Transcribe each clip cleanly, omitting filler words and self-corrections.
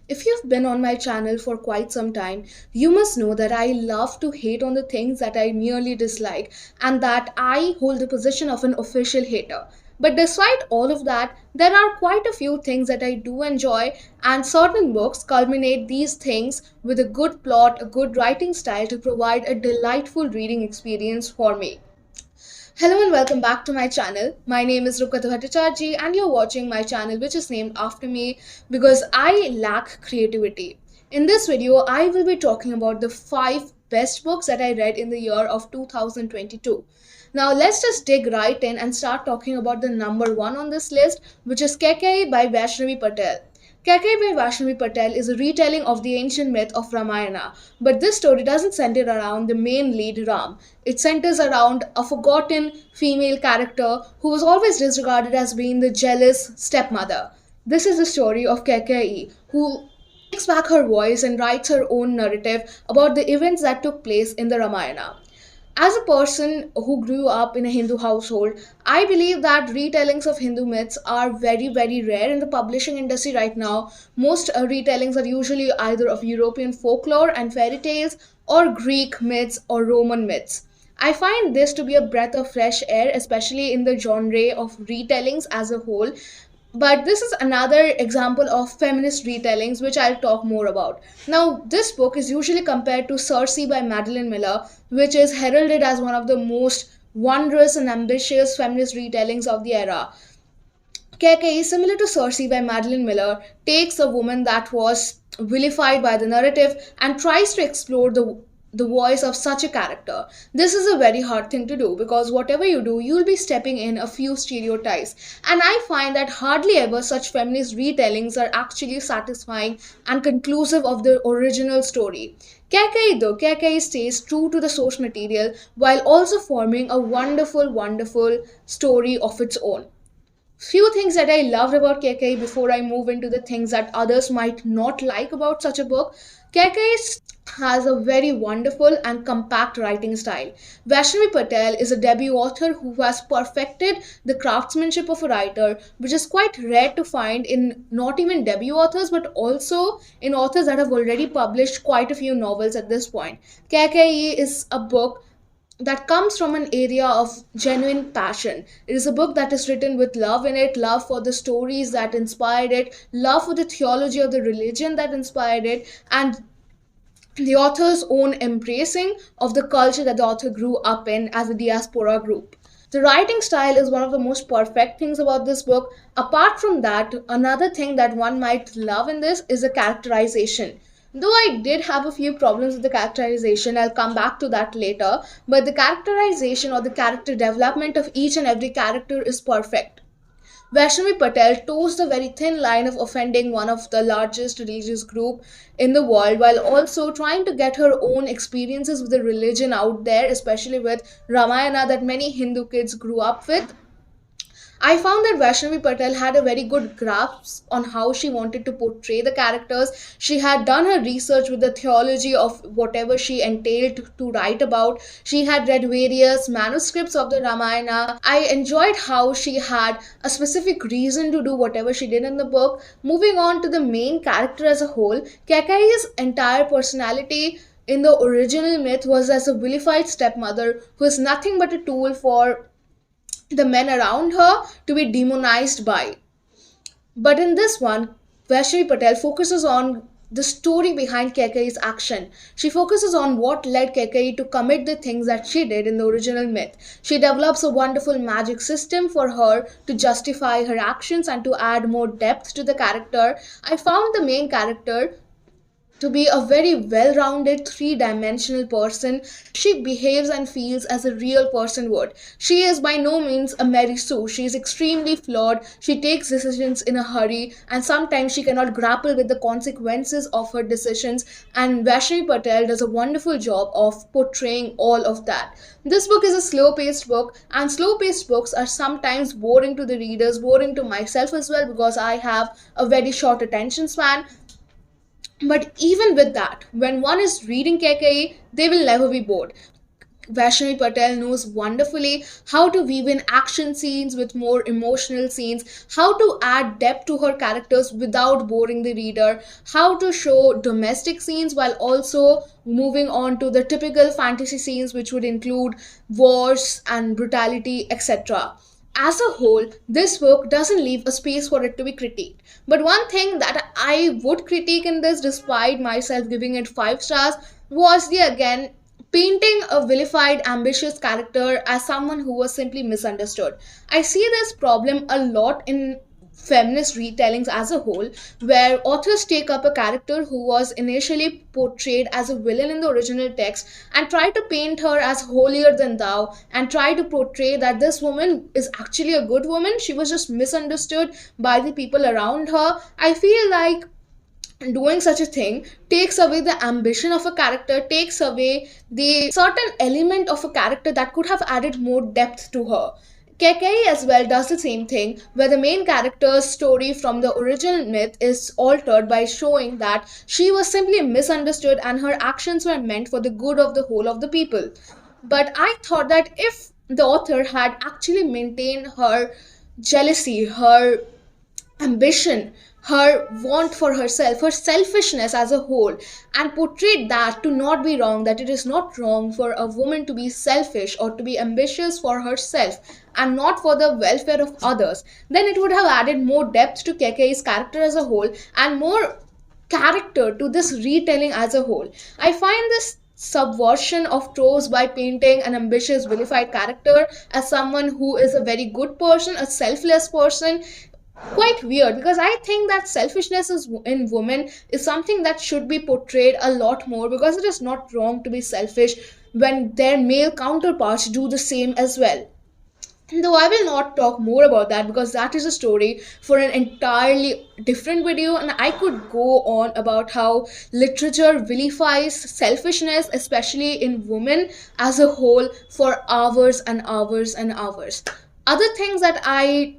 If you've been on my channel for quite some time, you must know that I love to hate on the things that I merely dislike and that I hold the position of an official hater. But despite all of that, there are quite a few things that I do enjoy, and certain books culminate these things with a good plot, a good writing style to provide a delightful reading experience for me. Hello and welcome back to my channel. My name is Rupkata Bhattacharjee and you're watching my channel which is named after me because I lack creativity. In this video, I will be talking about the 5 best books that I read in the year of 2022. Now let's just dig right in and start talking about the number 1 on this list, which is Kekai by Vaishnavi Patel. Kekai by Vaishnavi Patel is a retelling of the ancient myth of Ramayana, but this story doesn't center around the main lead Ram. It centers around a forgotten female character who was always disregarded as being the jealous stepmother. This is the story of Kekai, who takes back her voice and writes her own narrative about the events that took place in the Ramayana. As a person who grew up in a Hindu household, I believe that retellings of Hindu myths are very, very rare in the publishing industry right now. Most retellings are usually either of European folklore and fairy tales, or Greek myths or Roman myths. I find this to be a breath of fresh air, especially in the genre of retellings as a whole. But this is another example of feminist retellings, which I'll talk more about. Now, this book is usually compared to Circe by Madeline Miller, which is heralded as one of the most wondrous and ambitious feminist retellings of the era. Kekai, similar to Circe by Madeline Miller, takes a woman that was vilified by the narrative and tries to explore the voice of such a character. This is a very hard thing to do because whatever you do, you'll be stepping in a few stereotypes. And I find that hardly ever such feminist retellings are actually satisfying and conclusive of the original story. Kekai stays true to the source material while also forming a wonderful, wonderful story of its own. Few things that I loved about Kekai before I move into the things that others might not like about such a book. Kekai has a very wonderful and compact writing style. Vaishnavi Patel is a debut author who has perfected the craftsmanship of a writer, which is quite rare to find in not even debut authors but also in authors that have already published quite a few novels at this point. Kekai is a book that comes from an area of genuine passion. It is a book that is written with love in it, love for the stories that inspired it, love for the theology of the religion that inspired it, and the author's own embracing of the culture that the author grew up in as a diaspora group. The writing style is one of the most perfect things about this book. Apart from that, another thing that one might love in this is the characterization. Though I did have a few problems with the characterization, I'll come back to that later, but the characterization or the character development of each and every character is perfect. Vaishnavi Patel toes the very thin line of offending one of the largest religious group in the world while also trying to get her own experiences with the religion out there, especially with Ramayana that many Hindu kids grew up with. I found that Vaishnavi Patel had a very good grasp on how she wanted to portray the characters. She had done her research with the theology of whatever she entailed to write about. She had read various manuscripts of the Ramayana. I enjoyed how she had a specific reason to do whatever she did in the book. Moving on to the main character as a whole, Kekai's entire personality in the original myth was as a vilified stepmother who is nothing but a tool for the men around her to be demonized by. But in this one, Vaishnavi Patel focuses on the story behind Kekai's action. She focuses on what led Kekai to commit the things that she did in the original myth. She develops a wonderful magic system for her to justify her actions and to add more depth to the character. I found the main character to be a very well rounded, three dimensional person. She behaves and feels as a real person would. She is by no means a Mary Sue. She is extremely flawed. She takes decisions in a hurry, and sometimes she cannot grapple with the consequences of her decisions. And Vaishnavi Patel does a wonderful job of portraying all of that. This book is a slow paced book, and slow paced books are sometimes boring to the readers, boring to myself as well, because I have a very short attention span. But even with that, when one is reading Kekai, they will never be bored. Vaishnavi Patel knows wonderfully how to weave in action scenes with more emotional scenes, how to add depth to her characters without boring the reader, how to show domestic scenes while also moving on to the typical fantasy scenes, which would include wars and brutality, etc. As a whole, this book doesn't leave a space for it to be critiqued. But one thing that I would critique in this, despite myself giving it 5 stars, was the again painting a vilified, ambitious character as someone who was simply misunderstood. I see this problem a lot in feminist retellings as a whole, where authors take up a character who was initially portrayed as a villain in the original text and try to paint her as holier than thou and try to portray that this woman is actually a good woman. She was just misunderstood by the people around her. I feel like doing such a thing takes away the ambition of a character, takes away the certain element of a character that could have added more depth to her. Keikei as well does the same thing, where the main character's story from the original myth is altered by showing that she was simply misunderstood and her actions were meant for the good of the whole of the people. But I thought that if the author had actually maintained her jealousy, her ambition, her want for herself, her selfishness as a whole, and portrayed that to not be wrong, that it is not wrong for a woman to be selfish or to be ambitious for herself and not for the welfare of others, then it would have added more depth to Kekei's character as a whole and more character to this retelling as a whole. I find this subversion of tropes by painting an ambitious vilified character as someone who is a very good person, a selfless person, quite weird, because I think that selfishness is in women is something that should be portrayed a lot more, because it is not wrong to be selfish when their male counterparts do the same as well. Though I will not talk more about that because that is a story for an entirely different video, and I could go on about how literature vilifies selfishness, especially in women as a whole, for hours and hours and hours. Other things that I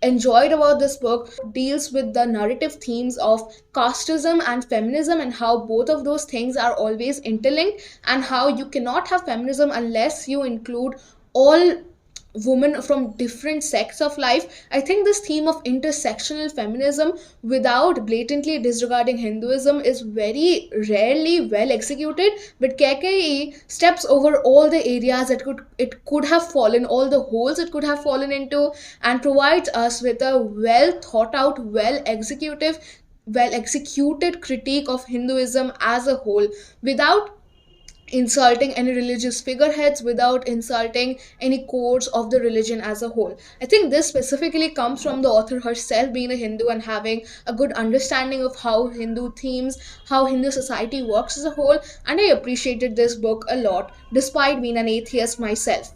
enjoyed about this book deals with the narrative themes of casteism and feminism, and how both of those things are always interlinked, and how you cannot have feminism unless you include all women from different sects of life. I think this theme of intersectional feminism without blatantly disregarding Hinduism is very rarely well executed, but KKE steps over all the areas it could have fallen, all the holes it could have fallen into, and provides us with a well thought out, well executed critique of Hinduism as a whole, without insulting any religious figureheads, without insulting any codes of the religion as a whole. I think this specifically comes from the author herself being a Hindu and having a good understanding of how Hindu themes, how Hindu society works as a whole, and I appreciated this book a lot despite being an atheist myself.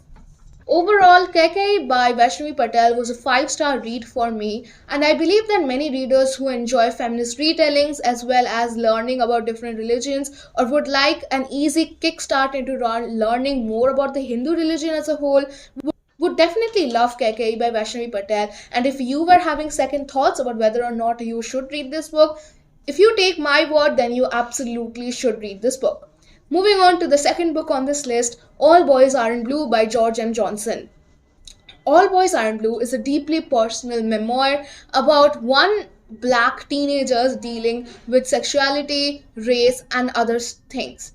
Overall, Kekai by Vaishnavi Patel was a 5-star read for me, and I believe that many readers who enjoy feminist retellings as well as learning about different religions, or would like an easy kickstart into learning more about the Hindu religion as a whole, would definitely love Kekai by Vaishnavi Patel. And if you were having second thoughts about whether or not you should read this book, if you take my word, then you absolutely should read this book. Moving on to the second book on this list, All Boys Are in Blue by George M. Johnson. All Boys Are in Blue is a deeply personal memoir about one black teenagers dealing with sexuality, race, and other things.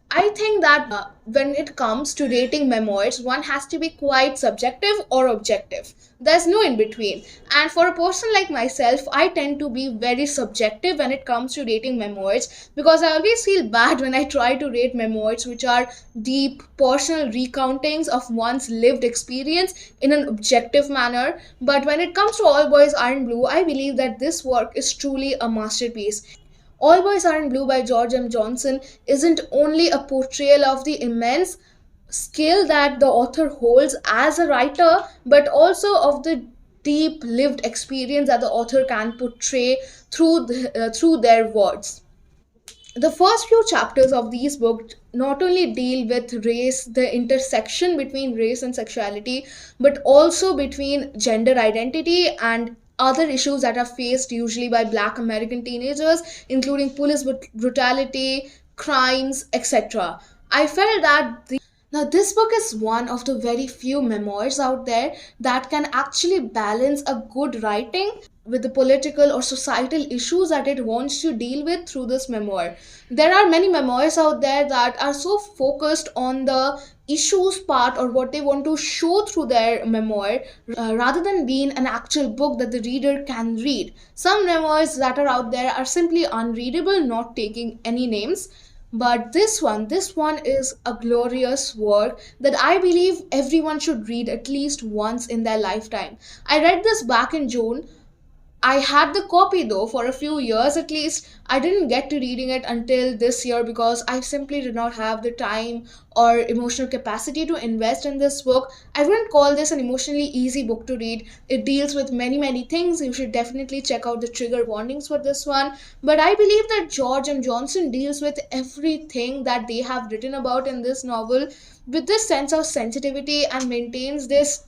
I think that when it comes to rating memoirs, one has to be quite subjective or objective. There's no in between. And for a person like myself, I tend to be very subjective when it comes to rating memoirs, because I always feel bad when I try to rate memoirs which are deep personal recountings of one's lived experience in an objective manner. But when it comes to All Boys Are in Blue, I believe that this work is truly a masterpiece. All Boys Are in Blue by George M. Johnson isn't only a portrayal of the immense skill that the author holds as a writer, but also of the deep lived experience that the author can portray through their words. The first few chapters of these books not only deal with race, the intersection between race and sexuality, but also between gender identity and other issues that are faced usually by black American teenagers, including police brutality, crimes, etc. I felt that Now, this book is one of the very few memoirs out there that can actually balance a good writing with the political or societal issues that it wants to deal with through this memoir. There are many memoirs out there that are so focused on the issues part or what they want to show through their memoir rather than being an actual book that the reader can read. Some memoirs that are out there are simply unreadable, not taking any names, but this one is a glorious work that I believe everyone should read at least once in their lifetime. I read this back in June. I had the copy though for a few years at least. I didn't get to reading it until this year because I simply did not have the time or emotional capacity to invest in this book. I wouldn't call this an emotionally easy book to read. It deals with many things. You should definitely check out the trigger warnings for this one. But I believe that George M. Johnson deals with everything that they have written about in this novel with this sense of sensitivity and maintains this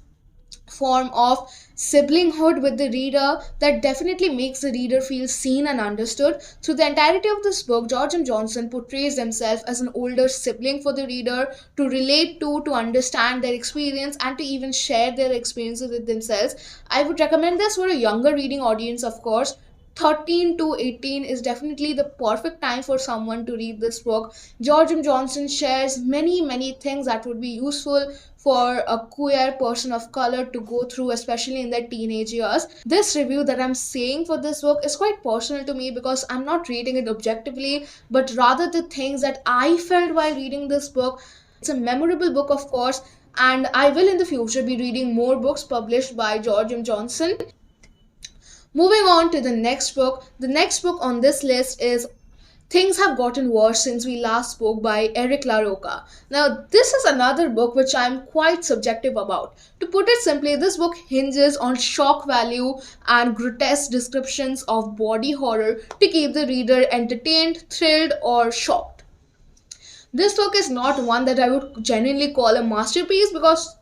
form of siblinghood with the reader that definitely makes the reader feel seen and understood. Through the entirety of this book, George M. Johnson portrays himself as an older sibling for the reader to relate to understand their experience, and to even share their experiences with themselves. I would recommend this for a younger reading audience, of course. 13 to 18 is definitely the perfect time for someone to read this book. George M. Johnson shares many things that would be useful for a queer person of color to go through, especially in their teenage years. This review that I'm saying for this book is quite personal to me because I'm not reading it objectively, but rather the things that I felt while reading this book. It's a memorable book, of course, and I will in the future be reading more books published by George M. Johnson. Moving on to the next book. The next book on this list is Things Have Gotten Worse Since We Last Spoke by Eric LaRocca. Now, this is another book which I'm quite subjective about. To put it simply, this book hinges on shock value and grotesque descriptions of body horror to keep the reader entertained, thrilled, or shocked. This book is not one that I would genuinely call a masterpiece because,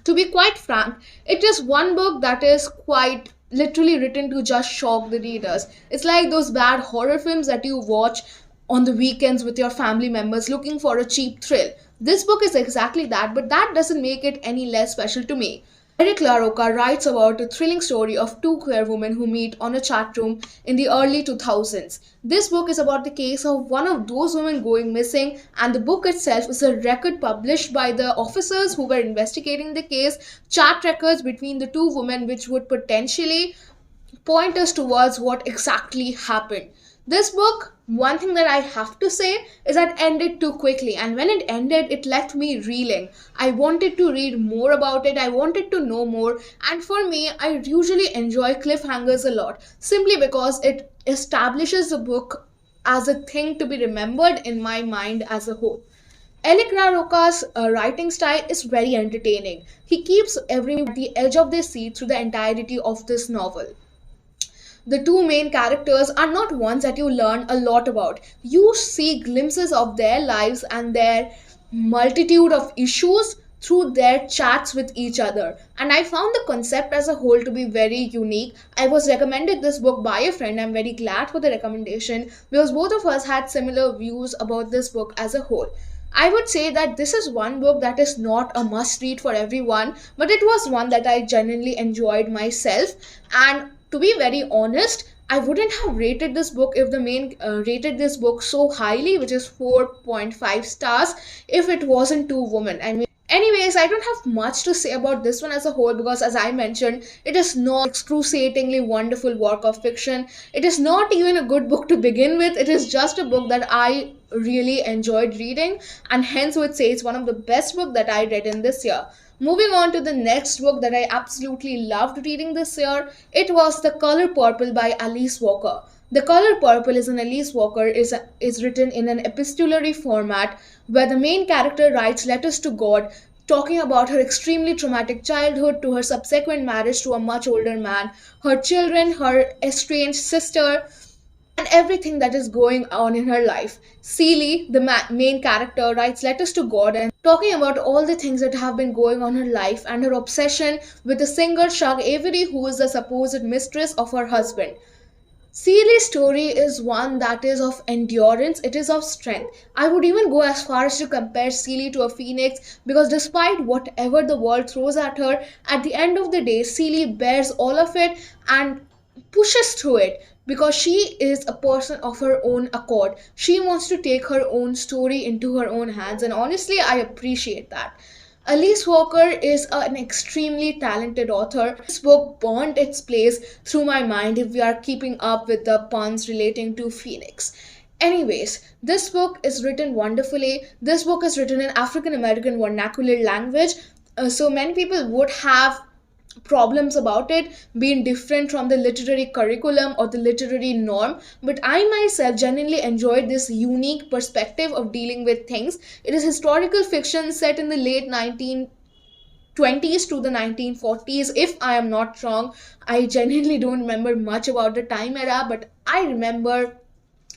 to be quite frank, it is one book that is quite literally written to just shock the readers. It's like those bad horror films that you watch on the weekends with your family members looking for a cheap thrill. This book is exactly that, but that doesn't make it any less special to me. Eric LaRocca writes about a thrilling story of two queer women who meet on a chat room in the early 2000s. This book is about the case of one of those women going missing, and the book itself is a record published by the officers who were investigating the case, chat records between the two women, which would potentially point us towards what exactly happened. This book, one thing that I have to say is that ended too quickly, and when it ended, it left me reeling. I wanted to read more about it, I wanted to know more, and for me, I usually enjoy cliffhangers a lot simply because it establishes the book as a thing to be remembered in my mind as a whole. Alec LaRocca's writing style is very entertaining. He keeps everyone at the edge of their seat through the entirety of this novel. The two main characters are not ones that you learn a lot about. You see glimpses of their lives and their multitude of issues through their chats with each other. And I found the concept as a whole to be very unique. I was recommended this book by a friend. I'm very glad for the recommendation because both of us had similar views about this book as a whole. I would say that this is one book that is not a must read for everyone, but it was one that I genuinely enjoyed myself. And to be very honest, I wouldn't have rated this book if the main rated this book so highly, which is 4.5 stars, if it wasn't two women. I mean, anyways, I don't have much to say about this one as a whole because, as I mentioned, it is not excruciatingly wonderful work of fiction. It is not even a good book to begin with. It is just a book that I really enjoyed reading, and hence would say it's one of the best book that I read in this year. Moving on to the next book that I absolutely loved reading this year, it was The Color Purple by Alice Walker. The Color Purple is an Alice Walker is written in an epistolary format where the main character writes letters to God talking about her extremely traumatic childhood to her subsequent marriage to a much older man, her children, her estranged sister, and everything that is going on in her life. Celie, the main character, writes letters to God and talking about all the things that have been going on in her life and her obsession with the singer Shug Avery, who is the supposed mistress of her husband. Seeley's story is one that is of endurance, it is of strength. I would even go as far as to compare Seeley to a phoenix because despite whatever the world throws at her, at the end of the day, Seeley bears all of it and pushes through it because she is a person of her own accord. She wants to take her own story into her own hands, and honestly, I appreciate that. Alice Walker is an extremely talented author. This book burned its place through my mind if we are keeping up with the puns relating to Phoenix. Anyways, this book is written wonderfully. This book is written in African American vernacular language. So many people would have problems about it being different from the literary curriculum or the literary norm, but I myself genuinely enjoyed this unique perspective of dealing with things. It is historical fiction set in the late 1920s to the 1940s, if I am not wrong. I genuinely don't remember much about the time era, but I remember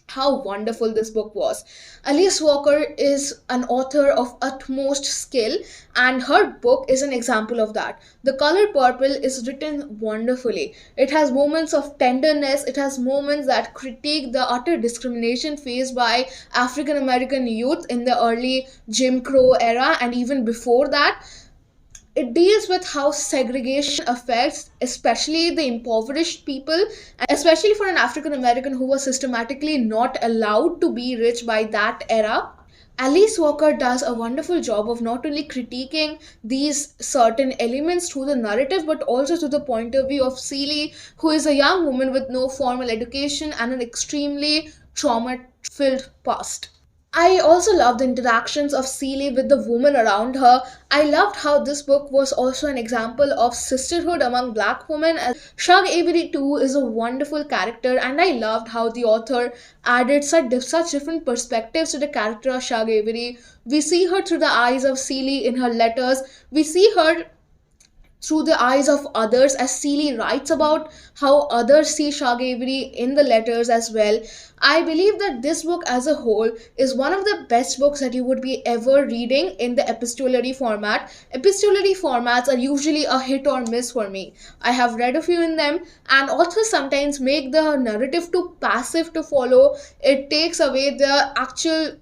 how wonderful this book was. Alice Walker is an author of utmost skill, and her book is an example of that. The Color Purple is written wonderfully. It has moments of tenderness, it has moments that critique the utter discrimination faced by African American youth in the early Jim Crow era and even before that. It deals with how segregation affects especially the impoverished people, and especially for an African American who was systematically not allowed to be rich by that era. Alice Walker does a wonderful job of not only critiquing these certain elements through the narrative but also through the point of view of Celie, who is a young woman with no formal education and an extremely trauma filled past. I also loved the interactions of Celie with the women around her. I loved how this book was also an example of sisterhood among black women. As Shug Avery too is a wonderful character, and I loved how the author added such different perspectives to the character of Shug Avery. We see her through the eyes of Celie in her letters. We see her through the eyes of others as Seeley writes about how others see Shug Avery in the letters as well. I believe that this book as a whole is one of the best books that you would be ever reading in the epistolary format. Epistolary formats are usually a hit or miss for me. I have read a few in them, and authors sometimes make the narrative too passive to follow. It takes away the actual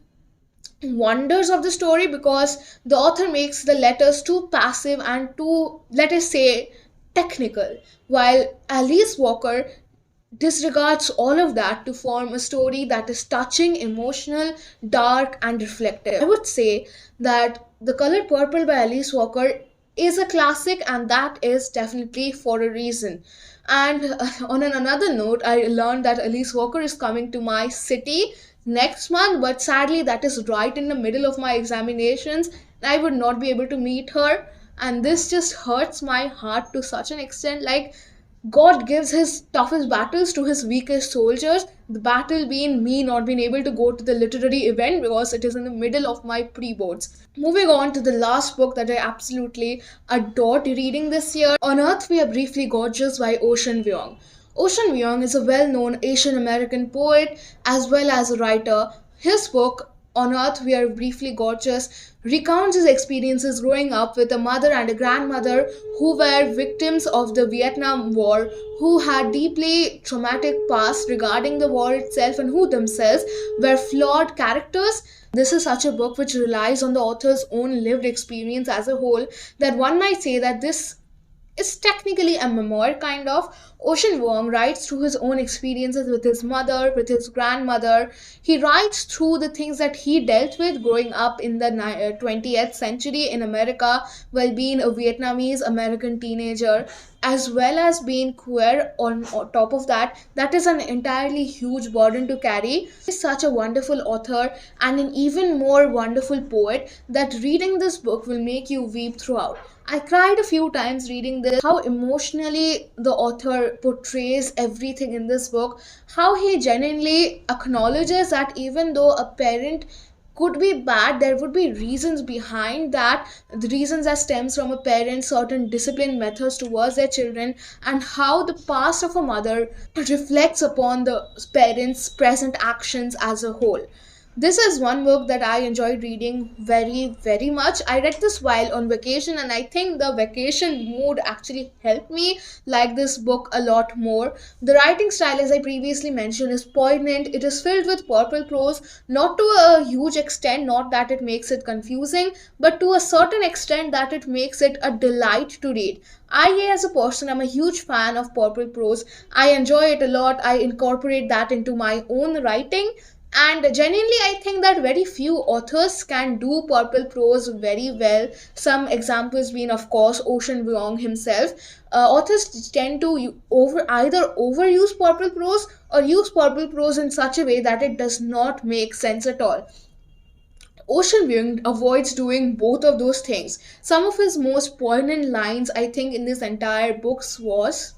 wonders of the story because the author makes the letters too passive and too, let us say, technical, while Alice Walker disregards all of that to form a story that is touching, emotional, dark, and reflective. I would say that The Color Purple by Alice Walker is a classic, and that is definitely for a reason. And on another note, I learned that Alice Walker is coming to my city next month, but sadly, that is right in the middle of my examinations. I would not be able to meet her, and this just hurts my heart to such an extent. Like, God gives his toughest battles to his weakest soldiers. The battle being me not being able to go to the literary event because it is in the middle of my pre boards. Moving on to the last book that I absolutely adored reading this year, On Earth We Are Briefly Gorgeous by Ocean Vuong. Ocean Vuong is a well known Asian American poet as well as a writer. His book, On Earth We Are Briefly Gorgeous, recounts his experiences growing up with a mother and a grandmother who were victims of the Vietnam War, who had deeply traumatic past regarding the war itself and who themselves were flawed characters. This is such a book which relies on the author's own lived experience as a whole that one might say that this is technically a memoir kind of. Ocean Vuong writes through his own experiences with his mother, with his grandmother. He writes through the things that he dealt with growing up in the 20th century in America while being a Vietnamese American teenager, as well as being queer on top of that. That is an entirely huge burden to carry. He's such a wonderful author and an even more wonderful poet that reading this book will make you weep throughout. I cried a few times reading this, how emotionally the author portrays everything in this book, how he genuinely acknowledges that even though a parent could be bad, there would be reasons behind that, the reasons that stems from a parent's certain discipline methods towards their children, and how the past of a mother reflects upon the parent's present actions as a whole. This is one book that I enjoyed reading very, very much. I read this while on vacation, and I think the vacation mood actually helped me like this book a lot more. The writing style, as I previously mentioned, is poignant. It is filled with purple prose, not to a huge extent, not that it makes it confusing, but to a certain extent that it makes it a delight to read. I, as a person, am a huge fan of purple prose. I enjoy it a lot. I incorporate that into my own writing, and genuinely I think that very few authors can do purple prose very well. Some examples being, of course, Ocean Vuong himself. Authors tend to either overuse purple prose or use purple prose in such a way that it does not make sense at all. Ocean Vuong avoids doing both of those things. Some of his most poignant lines, I think, in this entire books was,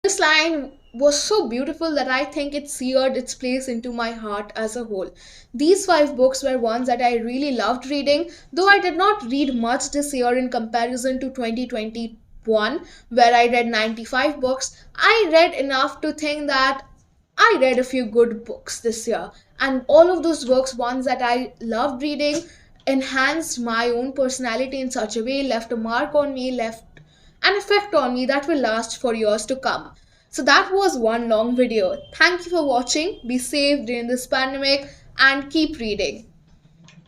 this line was so beautiful that I think it seared its place into my heart as a whole. These five books were ones that I really loved reading, though I did not read much this year in comparison to 2021, where I read 95 books. I read enough to think that I read a few good books this year, and all of those books, ones that I loved reading, enhanced my own personality in such a way, left a mark on me, left an effect on me that will last for years to come. So that was one long video. Thank you for watching. Be safe during this pandemic and keep reading.